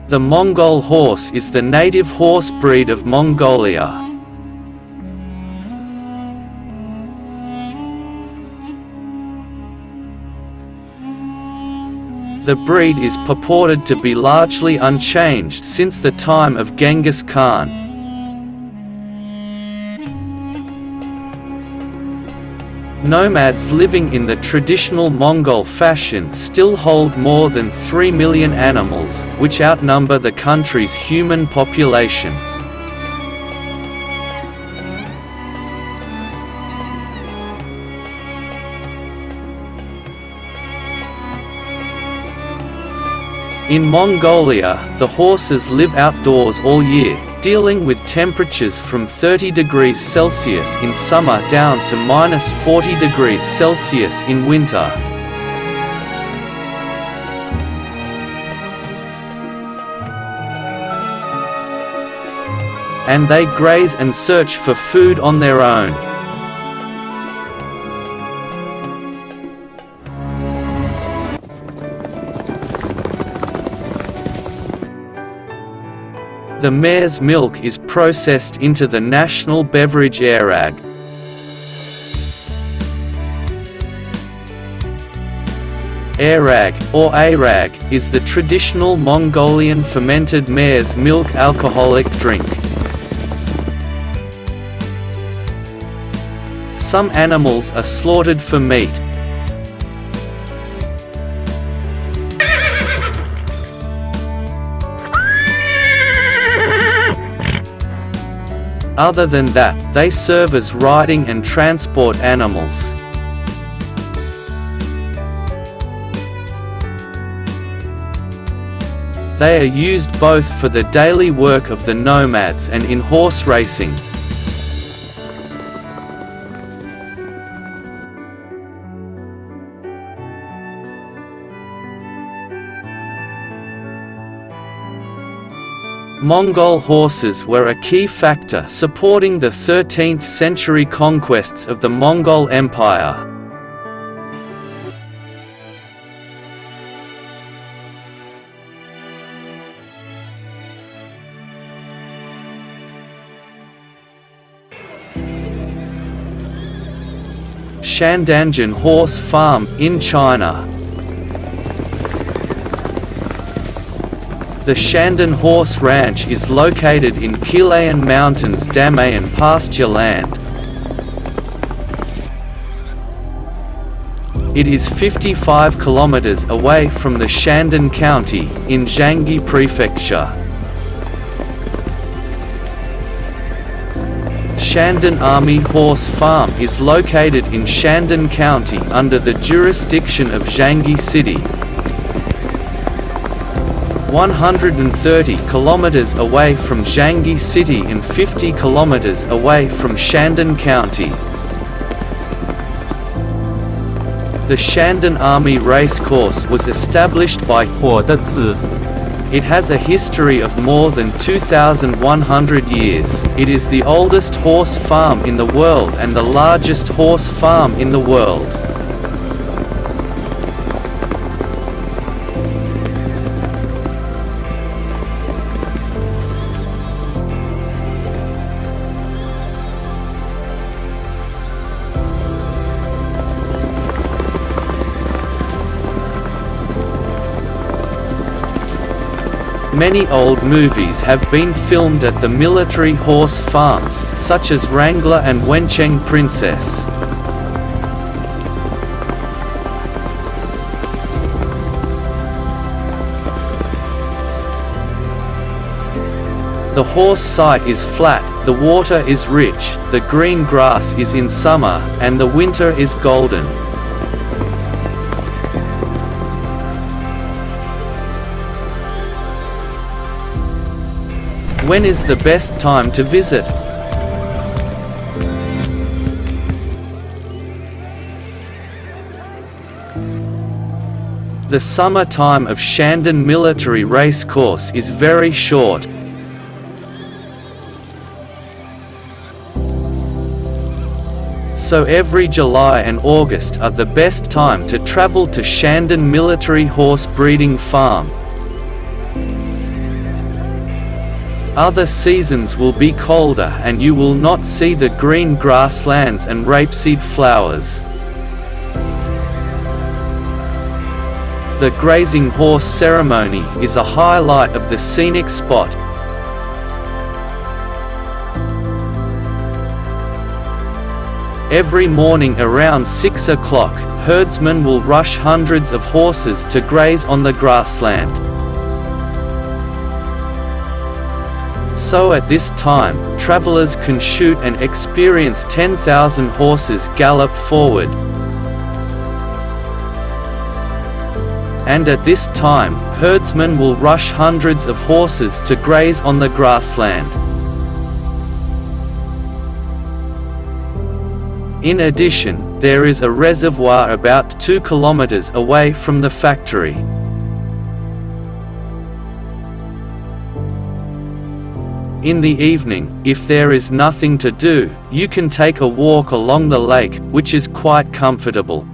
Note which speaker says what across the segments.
Speaker 1: The Mongol horse is the native horse breed of Mongolia. The breed is purported to be largely unchanged since the time of Genghis Khan. Nomads living in the traditional Mongol fashion still hold more than 3 million animals, which outnumber the country's human population. In Mongolia, the horses live outdoors all year, dealing with temperatures from 30 degrees Celsius in summer down to -40 degrees Celsius in winter. And they graze and search for food on their own. The mare's milk is processed into the national beverage airag. Airag, or arag, is the traditional Mongolian fermented mare's milk alcoholic drink. Some animals are slaughtered for meat. Other than that, they serve as riding and transport animals. They are used both for the daily work of the nomads and in horse racing. Mongol horses were a key factor supporting the 13th century conquests of the Mongol Empire. Shandanjian Horse Farm, in China. The Shandan Horse Ranch is located in Kilayan Mountains Damayan pasture land. It is 55 kilometers away from the Shandan County, in Jiangxi Prefecture. Shandan Army Horse Farm is located in Shandan County under the jurisdiction of Jiangxi City. 130 kilometers away from Jiangxi City and 50 kilometers away from Shandan County. The Shandan Army Racecourse was established by Huo Dezi. It has a history of more than 2,100 years. It is the oldest horse farm in the world and the largest horse farm in the world. Many old movies have been filmed at the military horse farms, such as Wrangler and Wencheng Princess. The horse site is flat, the water is rich, the green grass is in summer, and the winter is golden. When is the best time to visit? The summer time of Shandan Military Racecourse is very short. So every July and August are the best time to travel to Shandan Military Horse Breeding Farm. Other seasons will be colder and you will not see the green grasslands and rapeseed flowers. The grazing horse ceremony is a highlight of the scenic spot. Every morning around 6 o'clock, herdsmen will rush hundreds of horses to graze on the grassland. So at this time, travelers can shoot and experience 10,000 horses gallop forward. And at this time, herdsmen will rush hundreds of horses to graze on the grassland. In addition, there is a reservoir about 2 kilometers away from the factory. In the evening, if there is nothing to do, you can take a walk along the lake, which is quite comfortable.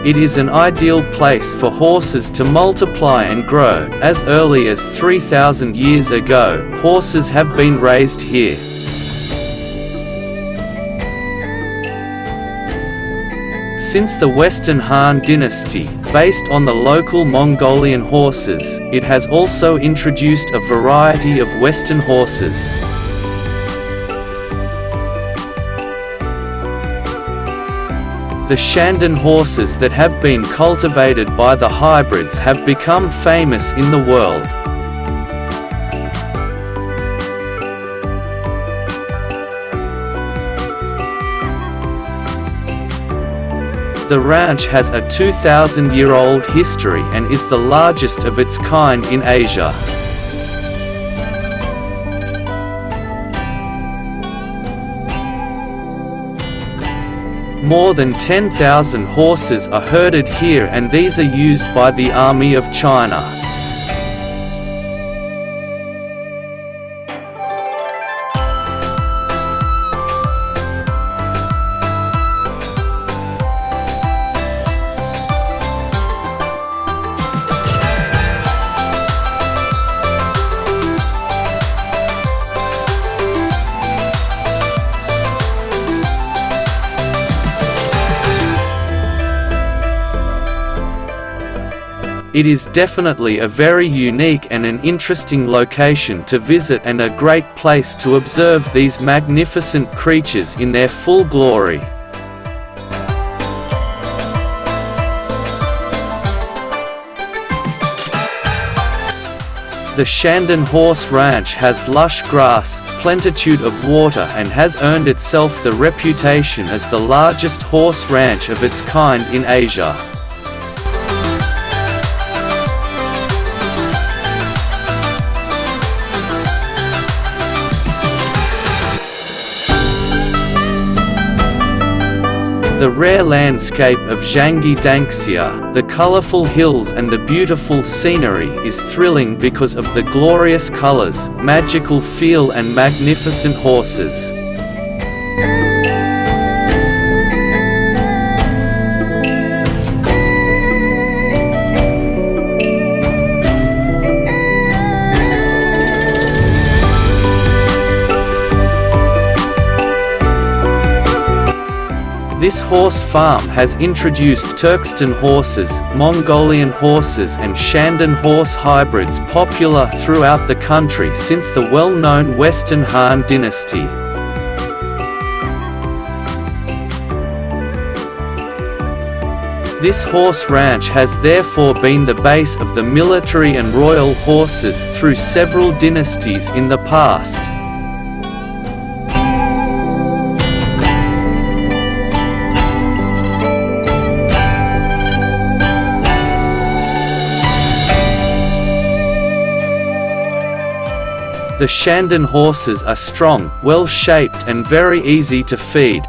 Speaker 1: It is an ideal place for horses to multiply and grow. As early as 3,000 years ago, horses have been raised here. Since the Western Han dynasty, based on the local Mongolian horses, it has also introduced a variety of Western horses. The Shandong horses that have been cultivated by the hybrids have become famous in the world. The ranch has a 2,000-year-old history and is the largest of its kind in Asia. More than 10,000 horses are herded here, and these are used by the Army of China. It is definitely a very unique and an interesting location to visit, and a great place to observe these magnificent creatures in their full glory. The Shandong Horse Ranch has lush grass, plenitude of water, and has earned itself the reputation as the largest horse ranch of its kind in Asia. The rare landscape of Zhangyi Danxia, the colorful hills and the beautiful scenery is thrilling because of the glorious colors, magical feel and magnificent horses. This horse farm has introduced Turkestan horses, Mongolian horses and Shandong horse hybrids popular throughout the country since the well-known Western Han dynasty. This horse ranch has therefore been the base of the military and royal horses through several dynasties in the past. The Shandong horses are strong, well-shaped and very easy to feed.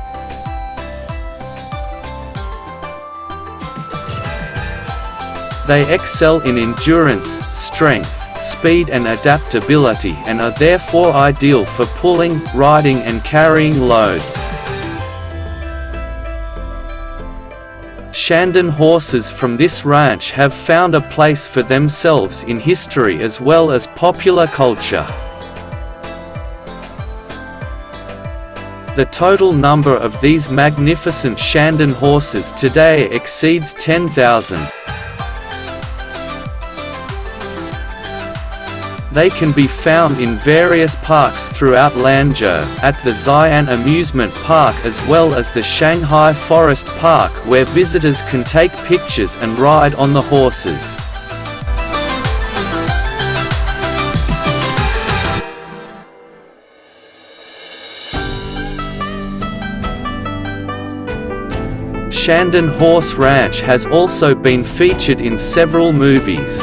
Speaker 1: They excel in endurance, strength, speed and adaptability and are therefore ideal for pulling, riding and carrying loads. Shandong horses from this ranch have found a place for themselves in history as well as popular culture. The total number of these magnificent Shandong horses today exceeds 10,000. They can be found in various parks throughout Lanzhou, at the Xi'an Amusement Park as well as the Shanghai Forest Park where visitors can take pictures and ride on the horses. Shandong Horse Ranch has also been featured in several movies.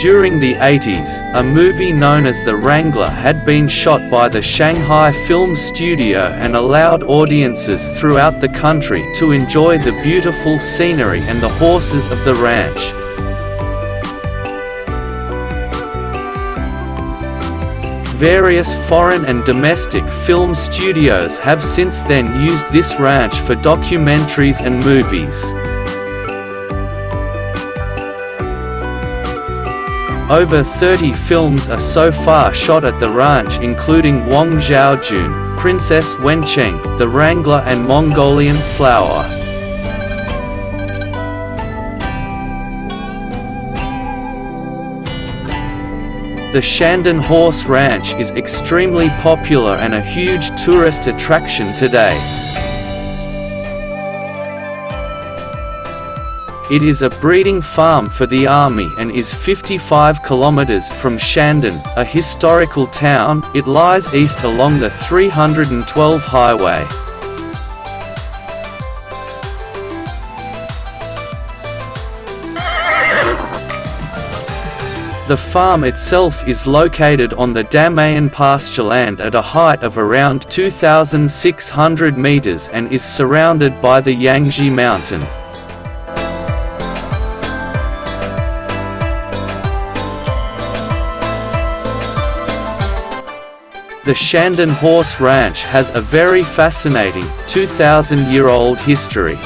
Speaker 1: During the 80s, a movie known as The Wrangler had been shot by the Shanghai Film Studio and allowed audiences throughout the country to enjoy the beautiful scenery and the horses of the ranch. Various foreign and domestic film studios have since then used this ranch for documentaries and movies. Over 30 films are so far shot at the ranch including Wang Zhaojun, Princess Wencheng, The Wrangler and Mongolian Flower. The Shandong Horse Ranch is extremely popular and a huge tourist attraction today. It is a breeding farm for the army and is 55 kilometers from Shandong, a historical town. It lies east along the 312 highway. The farm itself is located on the Damayan pastureland at a height of around 2,600 meters and is surrounded by the Yangtze Mountain. The Shandong Horse Ranch has a very fascinating, 2,000-year-old history.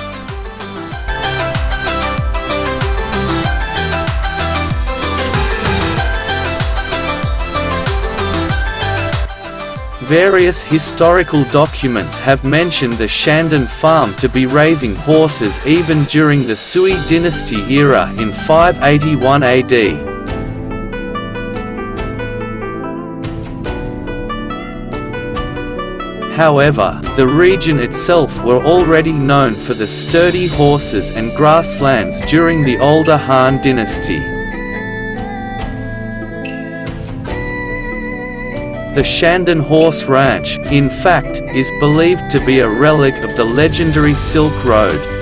Speaker 1: Various historical documents have mentioned the Shandong farm to be raising horses even during the Sui dynasty era in 581 AD. However, the region itself were already known for the sturdy horses and grasslands during the older Han dynasty. The Shandong Horse Ranch, in fact, is believed to be a relic of the legendary Silk Road.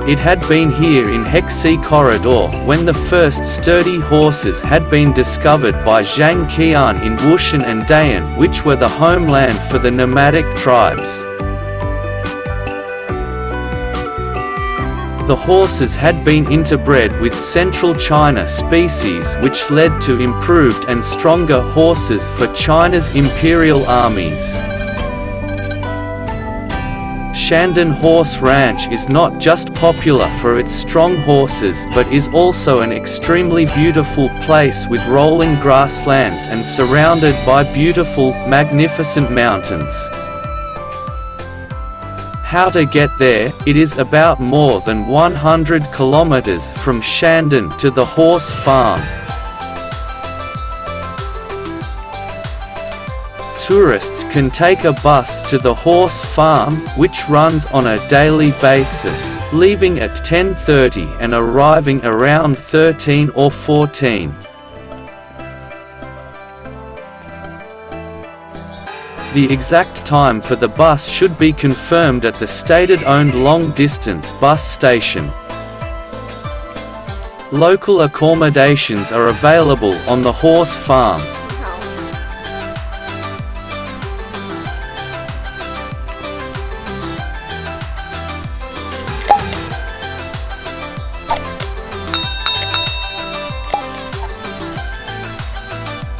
Speaker 1: It had been here in Hexi Corridor when the first sturdy horses had been discovered by Zhang Qian in Wushan and Dayan, which were the homeland for the nomadic tribes. The horses had been interbred with Central China species, which led to improved and stronger horses for China's imperial armies. Shandong Horse Ranch is not just popular for its strong horses but is also an extremely beautiful place with rolling grasslands and surrounded by beautiful, magnificent mountains. How to get there? It is about more than 100 kilometers from Shandong to the horse farm. Tourists can take a bus to the horse farm, which runs on a daily basis, leaving at 10:30 and arriving around 13 or 14. The exact time for the bus should be confirmed at the state-owned long-distance bus station. Local accommodations are available on the horse farm.